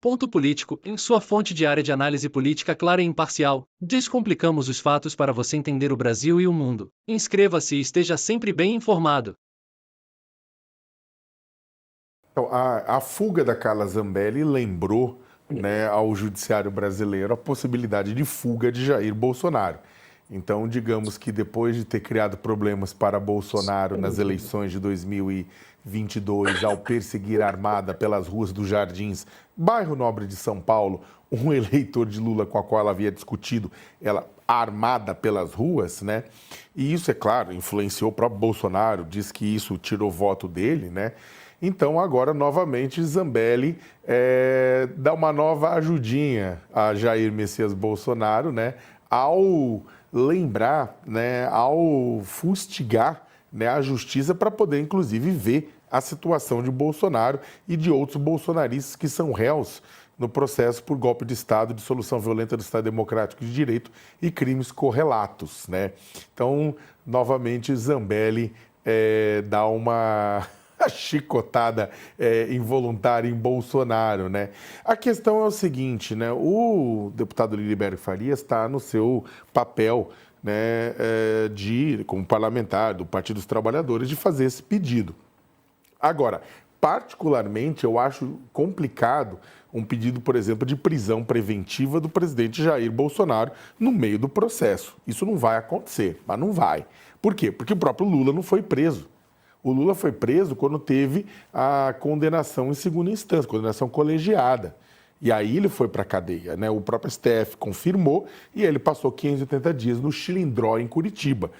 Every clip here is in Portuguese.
Ponto Político, em sua fonte diária de análise política clara e imparcial, descomplicamos os fatos para você entender o Brasil e o mundo. Inscreva-se e esteja sempre bem informado. Então, a fuga da Carla Zambelli lembrou, né, ao judiciário brasileiro a possibilidade de fuga de Jair Bolsonaro. Então, digamos que depois de ter criado problemas para Bolsonaro nas eleições de 2022, ao perseguir armada pelas ruas dos Jardins, bairro nobre de São Paulo, um eleitor de Lula com a qual ela havia discutido, ela armada pelas ruas, né? E isso, é claro, influenciou o próprio Bolsonaro, diz que isso tirou voto dele, né? Então, agora, novamente, Zambelli dá uma nova ajudinha a Jair Messias Bolsonaro, né? Ao lembrar, né? Ao fustigar, né? A justiça para poder, inclusive, ver a situação de Bolsonaro e de outros bolsonaristas que são réus no processo por golpe de Estado, dissolução violenta do Estado Democrático de Direito e crimes correlatos, né? Então, novamente, Zambelli dá uma chicotada involuntária em Bolsonaro, né? A questão é o seguinte, né? O deputado Liliberto Farias está no seu papel, né, como parlamentar do Partido dos Trabalhadores, de fazer esse pedido. Agora, particularmente, eu acho complicado um pedido, por exemplo, de prisão preventiva do presidente Jair Bolsonaro no meio do processo. Isso não vai acontecer, mas não vai. Por quê? Porque o próprio Lula não foi preso. O Lula foi preso quando teve a condenação em segunda instância, condenação colegiada. E aí ele foi para a cadeia, né? O próprio STF confirmou e ele passou 580 dias no Chilindró, em Curitiba,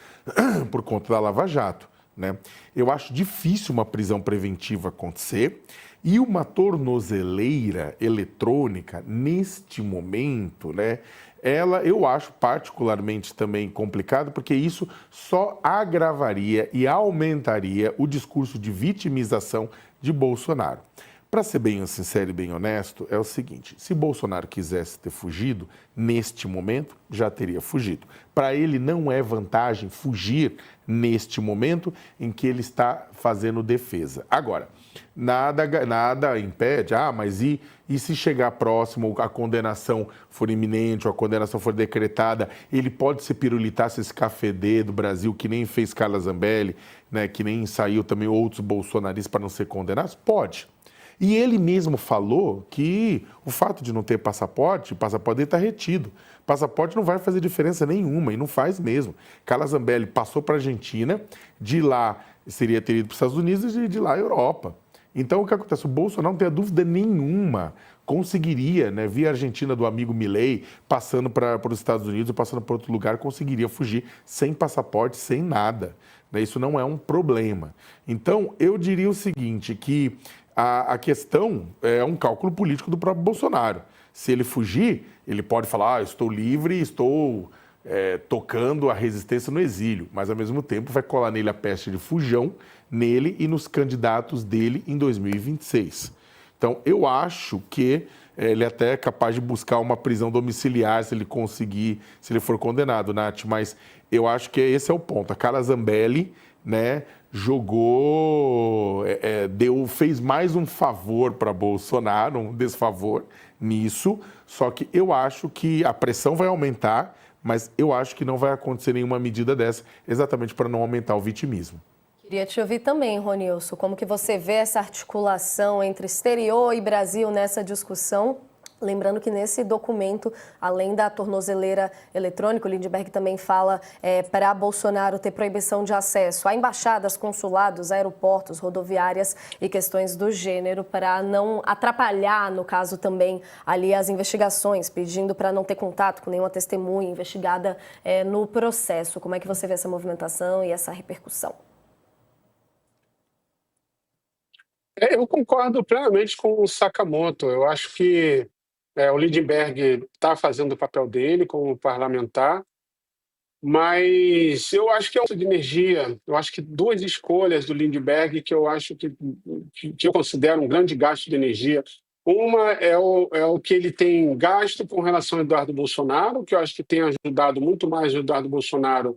por conta da Lava Jato, né? Eu acho difícil uma prisão preventiva acontecer e uma tornozeleira eletrônica, neste momento, né? Eu acho particularmente também complicado, porque isso só agravaria e aumentaria o discurso de vitimização de Bolsonaro. Para ser bem sincero e bem honesto, é o seguinte: se Bolsonaro quisesse ter fugido, neste momento, já teria fugido. Para ele não é vantagem fugir neste momento em que ele está fazendo defesa. Agora, nada impede, mas e se chegar próximo, a condenação for iminente, ou a condenação for decretada, ele pode se pirulitar se esse cafedê do Brasil, que nem fez Carla Zambelli, né, que nem saiu também outros bolsonaristas para não ser condenados? Pode. E ele mesmo falou que o fato de não ter passaporte, o passaporte dele está retido. Passaporte não vai fazer diferença nenhuma, e não faz mesmo. Carla Zambelli passou para a Argentina, de lá seria ter ido para os Estados Unidos e de lá a Europa. Então, o que acontece? O Bolsonaro, não tem dúvida nenhuma, conseguiria, né, via Argentina do amigo Milei, passando para os Estados Unidos ou passando para outro lugar, conseguiria fugir sem passaporte, sem nada. Né? Isso não é um problema. Então, eu diria o seguinte, que a questão é um cálculo político do próprio Bolsonaro. Se ele fugir, ele pode falar, estou livre, estou tocando a resistência no exílio, mas ao mesmo tempo vai colar nele a peste de fujão, nele e nos candidatos dele em 2026. Então, eu acho que ele até é capaz de buscar uma prisão domiciliar se ele conseguir, se ele for condenado, Nath, mas eu acho que esse é o ponto. A Carla Zambelli, né, fez mais um favor para Bolsonaro, um desfavor nisso, só que eu acho que a pressão vai aumentar, mas eu acho que não vai acontecer nenhuma medida dessa, exatamente para não aumentar o vitimismo. Queria te ouvir também, Ronilson, como que você vê essa articulação entre exterior e Brasil nessa discussão? Lembrando que nesse documento, além da tornozeleira eletrônica, o Lindbergh também fala para Bolsonaro ter proibição de acesso a embaixadas, consulados, aeroportos, rodoviárias e questões do gênero, para não atrapalhar, no caso também, ali as investigações, pedindo para não ter contato com nenhuma testemunha investigada no processo. Como é que você vê essa movimentação e essa repercussão? Eu concordo plenamente com o Sakamoto. Eu acho que o Lindbergh está fazendo o papel dele como parlamentar, mas eu acho que é um de energia. Eu acho que duas escolhas do Lindbergh que eu acho que eu considero um grande gasto de energia. Uma é o que ele tem gasto com relação ao Eduardo Bolsonaro, que eu acho que tem ajudado muito mais o Eduardo Bolsonaro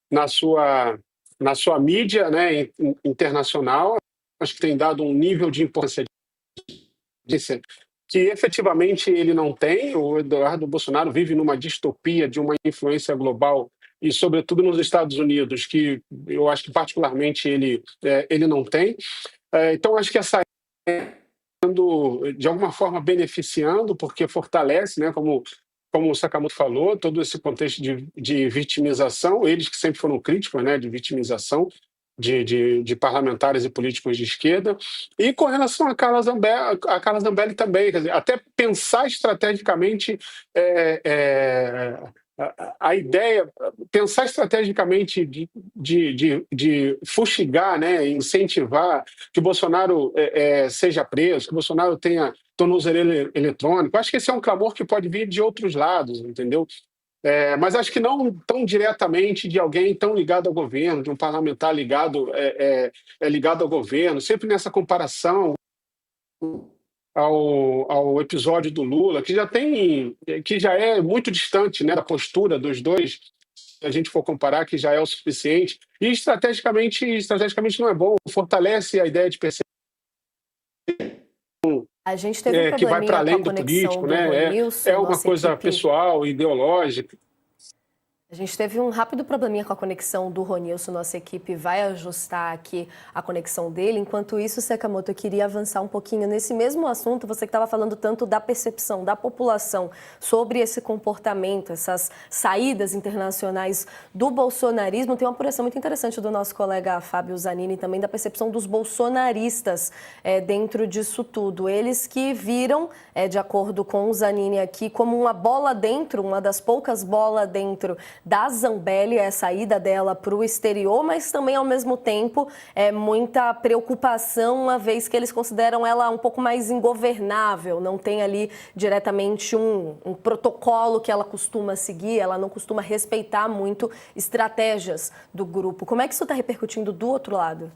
na sua mídia, né, internacional. Acho que tem dado um nível de importância que efetivamente ele não tem. O Eduardo Bolsonaro vive numa distopia de uma influência global e, sobretudo, nos Estados Unidos, que eu acho que particularmente ele não tem. Então, acho que essa de alguma forma beneficiando, porque fortalece, né, como o Sakamoto falou, todo esse contexto de vitimização, eles que sempre foram críticos, né, de vitimização de parlamentares e políticos de esquerda. E com relação a Carla Zambelli também, quer dizer, até pensar estrategicamente a ideia, pensar estrategicamente de fustigar, né, incentivar que o Bolsonaro seja preso, que o Bolsonaro tenha tornozeleiro eletrônico. Acho que esse é um clamor que pode vir de outros lados, entendeu? Mas acho que não tão diretamente de alguém tão ligado ao governo, de um parlamentar ligado ao governo, sempre nessa comparação ao episódio do Lula, que já é muito distante, né, da postura dos dois, se a gente for comparar, que já é o suficiente, e estrategicamente não é bom, fortalece a ideia de perceber A gente teve um que vai para probleminha com além a do conexão político, do né? Ronilson, É uma nossa coisa equipe. pessoal, ideológica. A gente teve um rápido probleminha com a conexão do Ronilson, nossa equipe vai ajustar aqui a conexão dele. Enquanto isso, Sakamoto, eu queria avançar um pouquinho nesse mesmo assunto, você que estava falando tanto da percepção da população sobre esse comportamento, essas saídas internacionais do bolsonarismo. Tem uma apuração muito interessante do nosso colega Fábio Zanini também da percepção dos bolsonaristas dentro disso tudo. Eles que viram, de acordo com o Zanini aqui, como uma bola dentro, uma das poucas bolas dentro da Zambelli, a saída dela para o exterior, mas também, ao mesmo tempo, muita preocupação, uma vez que eles consideram ela um pouco mais ingovernável, não tem ali diretamente um protocolo que ela costuma seguir, ela não costuma respeitar muito estratégias do grupo. Como é que isso está repercutindo do outro lado?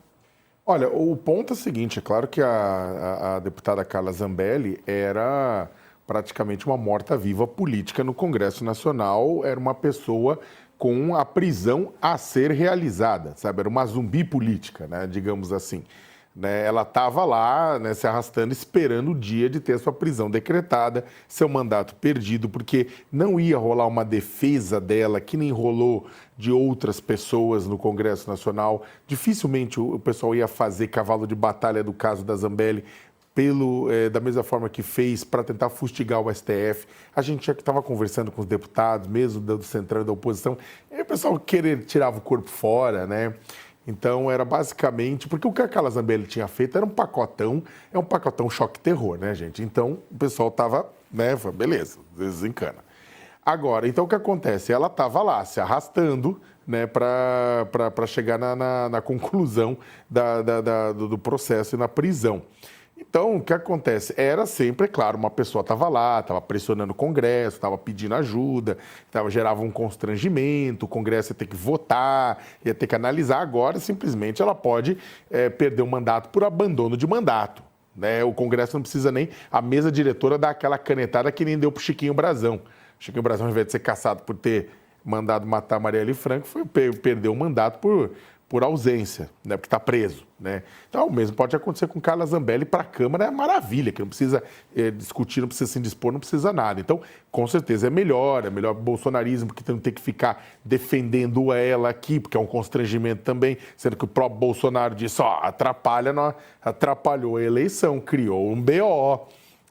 Olha, o ponto é o seguinte, é claro que a deputada Carla Zambelli era praticamente uma morta-viva política no Congresso Nacional, era uma pessoa com a prisão a ser realizada, sabe? Era uma zumbi política, né? Digamos assim. Né? Ela estava lá, né, se arrastando, esperando o dia de ter sua prisão decretada, seu mandato perdido, porque não ia rolar uma defesa dela, que nem rolou de outras pessoas no Congresso Nacional. Dificilmente o pessoal ia fazer cavalo de batalha do caso da Zambelli, da mesma forma que fez para tentar fustigar o STF. A gente já estava conversando com os deputados, mesmo do Centrão e da oposição, e o pessoal tirava o corpo fora, né? Então era basicamente, porque o que a Carla Zambelli tinha feito era um pacotão choque-terror, né, gente? Então o pessoal estava, né, beleza, desencana. Agora, então o que acontece? Ela estava lá se arrastando, né, para chegar na conclusão do processo e na prisão. Então, o que acontece? Era sempre, é claro, uma pessoa estava lá, estava pressionando o Congresso, estava pedindo ajuda, gerava um constrangimento, o Congresso ia ter que votar, ia ter que analisar. Agora, simplesmente, ela pode perder o mandato por abandono de mandato. Né? O Congresso não precisa nem... A mesa diretora dar aquela canetada que nem deu para o Chiquinho Brazão. O Chiquinho Brazão, ao invés de ser caçado por ter mandado matar Marielle Franco, perdeu o mandato por ausência, né, porque está preso. Né? Então, o mesmo pode acontecer com Carla Zambelli para a Câmara, é maravilha, que não precisa discutir, não precisa se indispor, não precisa nada. Então, com certeza é melhor o bolsonarismo, que não tem que ficar defendendo ela aqui, porque é um constrangimento também, sendo que o próprio Bolsonaro disse, atrapalhou a eleição, criou um BO,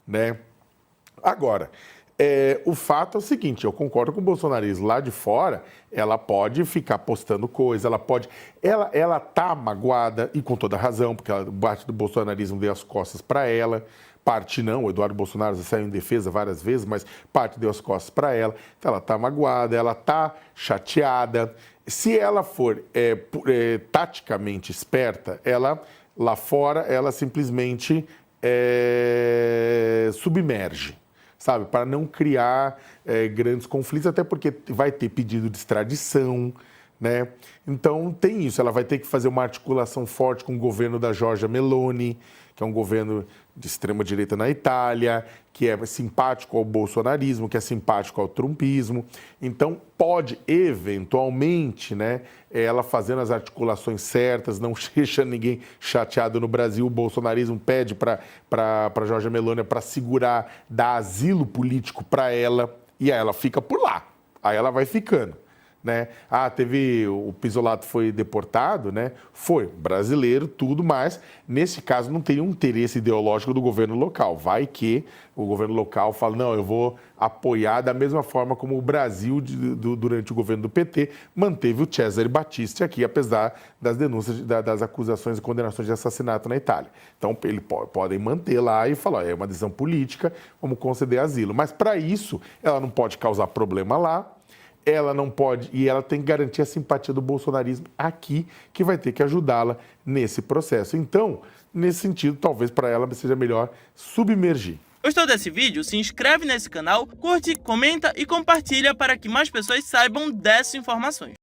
né? Agora, o fato é o seguinte, eu concordo com o bolsonarismo, lá de fora, ela pode ficar postando coisa, ela tá magoada, e com toda razão, porque a parte do bolsonarismo deu as costas para ela, parte não, o Eduardo Bolsonaro já saiu em defesa várias vezes, mas parte deu as costas para ela, então ela tá magoada, ela tá chateada. Se ela for taticamente esperta, lá fora, ela simplesmente submerge. Sabe, para não criar grandes conflitos, até porque vai ter pedido de extradição, né? Então, tem isso. Ela vai ter que fazer uma articulação forte com o governo da Giorgia Meloni, que é um governo de extrema-direita na Itália, que é simpático ao bolsonarismo, que é simpático ao trumpismo. Então, pode, eventualmente, né, ela fazendo as articulações certas, não deixa ninguém chateado no Brasil, o bolsonarismo pede para Giorgia Meloni para segurar, dar asilo político para ela, e aí ela fica por lá. Aí ela vai ficando. Né? Teve o Pizzolatto foi deportado, né? Foi brasileiro, tudo, mas nesse caso não teria um interesse ideológico do governo local. Vai que o governo local fala, não, eu vou apoiar da mesma forma como o Brasil, durante o governo do PT, manteve o Cesare Battisti aqui, apesar das denúncias, das acusações e condenações de assassinato na Itália. Então, eles podem manter lá e falar, é uma decisão política, vamos conceder asilo. Mas, para isso, ela não pode causar problema lá, ela não pode, e ela tem que garantir a simpatia do bolsonarismo aqui, que vai ter que ajudá-la nesse processo. Então, nesse sentido, talvez para ela seja melhor submergir. Gostou desse vídeo? Se inscreve nesse canal, curte, comenta e compartilha para que mais pessoas saibam dessas informações.